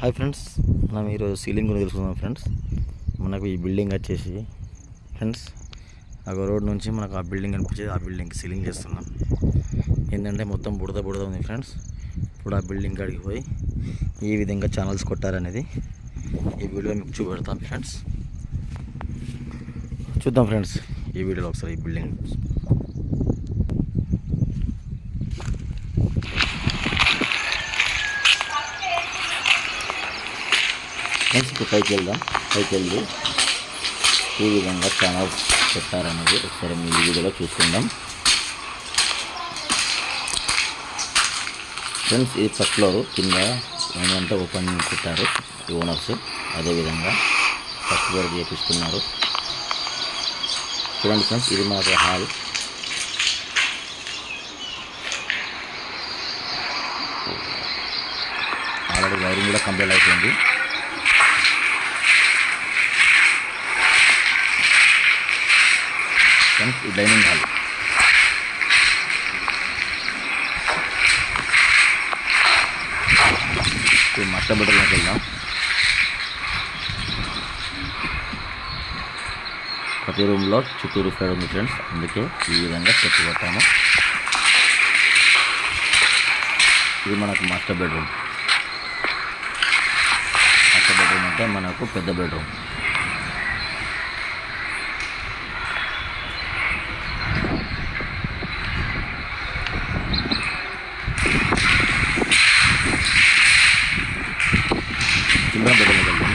Hi friends, మనం ఈరోజు ceiling గురించి తెలుసుకుందాం ఫ్రెండ్స్. మనకు ఈ బిల్డింగ్ వచ్చేసి ఫ్రెండ్స్ ఆ రోడ్ నుంచి మనకు ఆ బిల్డింగ్ అనిపించేది, ఆ బిల్డింగ్కి సీలింగ్ చేస్తున్నాం. ఏంటంటే మొత్తం బుడద ఉంది ఫ్రెండ్స్. ఇప్పుడు ఆ బిల్డింగ్ కాడికి పోయి ఈ విధంగా ఛానల్స్ కొట్టారనేది ఈ వీడియో మీకు చూపెడతాం ఫ్రెండ్స్. చూద్దాం ఫ్రెండ్స్ ఈ వీడియోలో ఒకసారి ఈ బిల్డింగ్. ఫ్రెండ్స్ ఇప్పుడు పైకి వెళ్దాం. పైకి వెళ్ళి ఈ విధంగా ఛానల్స్ పెట్టారనేది ఒకసారి మీ వీడియోలో చూసుకుందాం ఫ్రెండ్స్. ఇది ఫస్ట్ ఫ్లోర్, కింద ఏమంటే ఓపెన్ పెట్టారు ఈ ఓనర్స్. అదేవిధంగా ఫస్ట్ ఫ్లోర్ చేపిస్తున్నారు. చూడండి ఫ్రెండ్స్, ఇది మనకు హాల్. ఆల్రెడీ వైరింగ్ కూడా కంప్లీట్ అయిపోయింది. ఈ డైనింగ్ హాల్, ఈ మాస్టర్ బెడ్రూమ్కి వెళ్దాం. ప్రతి రూమ్లో చుట్టూ రిఫైడ్ ఉంది ఫ్రెండ్స్, అందుకే ఈ విధంగా స్టెప్ కొట్టాము. ఇది మనకు మాస్టర్ బెడ్రూమ్. మాస్టర్ బెడ్రూమ్ అంటే మనకు పెద్ద బెడ్రూమ్. చిల్డ్రన్ బెడ్రూమ్కి వెళ్దాం.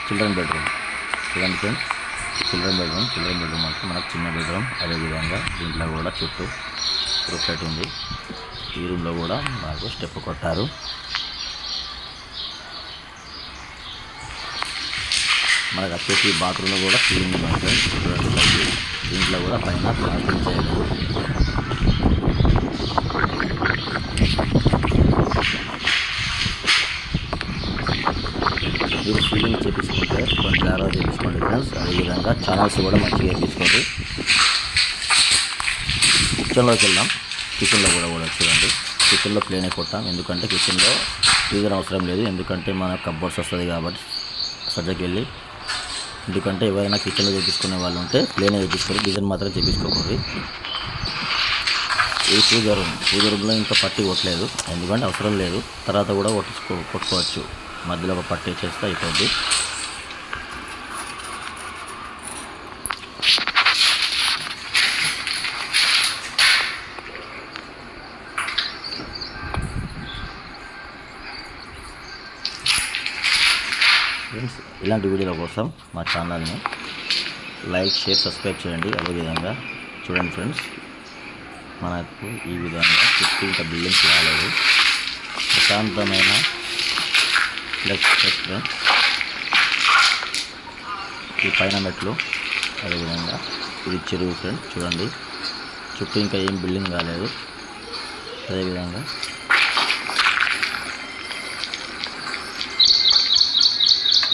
చిల్డ్రన్ బెడ్రూమ్ చూడండి ఫ్రెండ్స్, చిల్డ్రన్ బెడ్రూమ్ అంటే మనకు చిన్న బెడ్రూమ్. అదేవిధంగా దీంట్లో కూడా చుట్టూ రూఫ్ ఉంది. ఈ రూమ్లో కూడా మాకు స్టెప్ కొట్టారు. మనకు వచ్చేసి బాత్రూమ్లో కూడా క్లీన్ ఉంది ఫ్రెండ్స్. చూడండి, దీంట్లో కూడా పైన ప్లాస్టింగ్ చేయలేదు. మీరు సీలింగ్ చేపించుకుంటే కొంచెం జాగ్రత్త చేయించుకోండి ఫ్రెండ్స్. అదేవిధంగా ఛానల్స్ కూడా మంచిగా వేయించుకోండి. కిచెన్లోకి వెళ్దాం. కిచెన్లో కూడా చూడండి, కిచెన్లో ప్లేనే కొట్టాం. ఎందుకంటే కిచెన్లో ఫ్రీజర్ అవసరం లేదు, ఎందుకంటే మన కబ్బోర్డ్స్ వస్తుంది కాబట్టి సజ్జకి వెళ్ళి. ఎందుకంటే ఎవరైనా కిచెన్లో చేయించుకునే వాళ్ళు ఉంటే ప్లేనే చేయించుకోరు, డిజైన్ మాత్రం చేయించుకోకూడదు. ఈ పూజ రూమ్లో ఇంకా పట్టి కొట్టలేదు, ఎందుకంటే అవసరం లేదు. తర్వాత కూడా కొట్టుకోవచ్చు. మధ్యలో ఒక పట్టి చేస్తే అయిపోద్ది. ఫ్రెండ్స్, ఇలాంటి వీడియోల కోసం మా ఛానల్ని లైక్, షేర్, సబ్స్క్రైబ్ చేయండి. అదేవిధంగా చూడండి ఫ్రెండ్స్, మనకు ఈ విధంగా చుట్టూ ఇంకా బిల్డింగ్స్ రాలేదు. ప్రశాంతమైన ప్లస్ ఫ్రెండ్స్. ఈ పైన మెట్లు, అదేవిధంగా ఇది చెరువు ఫ్రెండ్స్. చూడండి, చుట్టూ ఇంకా ఏం బిల్డింగ్ కాలేదు. అదేవిధంగా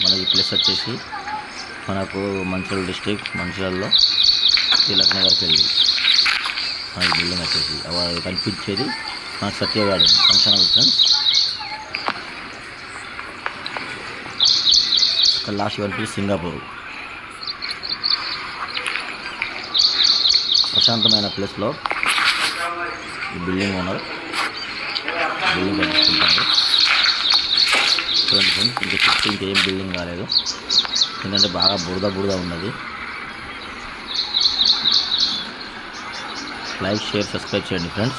మనకి ప్లేస్ వచ్చేసి మనకు మంచిర్యాల డిస్ట్రిక్ట్, మంచిర్యాలలో తిలక్ నగర్కి వెళ్ళి మనకి బిల్డింగ్ వచ్చేసి అవి కనిపించేది మనకు సత్య గార్డెన్ ఫంక్షన్ హాల్ ఫ్రెండ్స్. అక్కడ లాస్ట్ కనిపించి సింగపూర్. ప్రశాంతమైన ప్లేస్లో ఈ బిల్డింగ్ ఓనర్ బిల్డింగ్ కట్టించుకుంటారు. చూడండి ఫ్రెండ్స్, ఇంకా చుట్టూ ఇంకేం బిల్డింగ్ కాలేదు, ఎందుకంటే బాగా బురద ఉన్నది. లైక్, షేర్, సబ్స్క్రైబ్ చేయండి ఫ్రెండ్స్.